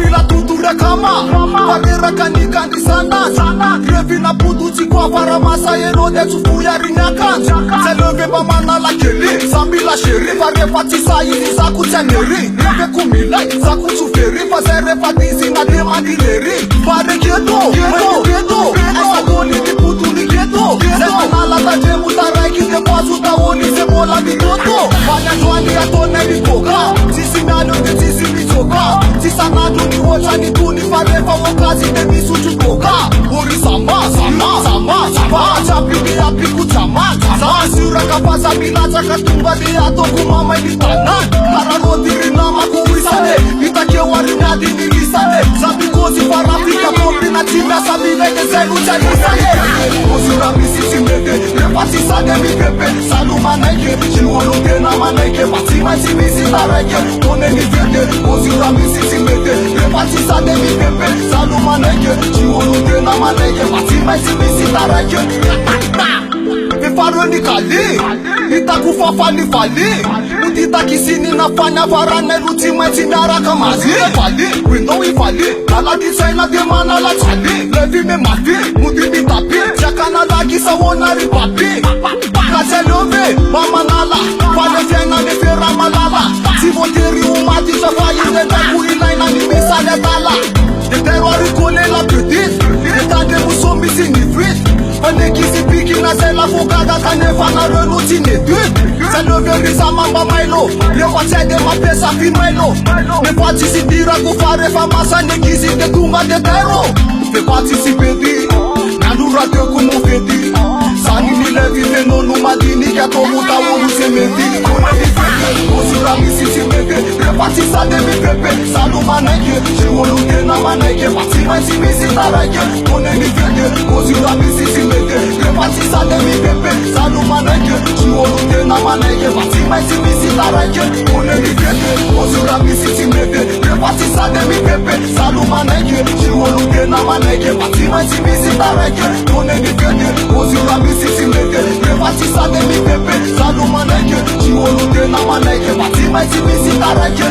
Samila tutura kama Parera kanika di sana Grevina putuci kwa varamasa Erode tufuya rinyakan Se leve mamana la keli Samila sheri Pare fatisa izi zaku teneri Leve kumilai Zaku tuferi Pazere fatisi na demadileri Pare geto Esa goli di putuli geto Se manala ta jemu tarai Kite pasu ta oni se mola di toto Panya joani atone di koka Sisi nano de sisi michoka Sisa nadu ni wocha ni tuni Parefa wakazi de misuchu koka Ori sama Chapi api kuchama Sura kapasa bilacha katumba di ato kumama ilitanan Kararo diri nama kuwisane Itake warina di nilisane Sabi kozi parafika pombi na china Sabi neke zelu chalisane Osura misisi meke Repasi sade mi pepe Salu maneke Chiwoloke na maneke Matima chimisi tareke Kone ni vete Osura misisi meke Repasi sade mi pepe Salu maneke Chiwoloke na maneke Matima chimisi tareke Vifaro ni kali Itakufa fali Utita kisini nafanya varane Lutima chinara kamazi Fali, window ifali Nala disaina demana la chali Levi me mafi, mudi mi tapi Jakana lagi sa wona ripapi Kaselove, mama nala Fale fiena ne fera malala Si voteri umati Shafayi ne daku ilaina ni misale tala De terrori kole la petite De tante musombi sinifrit Ane kisi piki na se la fokada Kane fana renuti ne dut Se leveri sa mamba mailo Le wache de ma pesa fi mailo Me participira cu fare famasa Ne kisi de tunga de tero Me participedi Nandura te cum o feti Sani ni levi me no numadini Che to muta olu se meti Kone ni fete Osura mi sisi mete Repati sa de mi pepe Salu maneke Și olu de na maneke Pati mai si mi si tareke Kone ni fete Osura mi sisi mete Repati sa de mi pepe Salu maneke Și olu de na maneke Pati mai si mi si tareke Kone ni fete Osura mi sisi mete Repati sa de mi pepe Salu maneke Și olu de na maneke Pati mai si mi si tareke Kone ni fete Osura mi sisi mete Repati sa de mi pepe Salu maneke Și olu de na maneke Pati mai si mi si tareke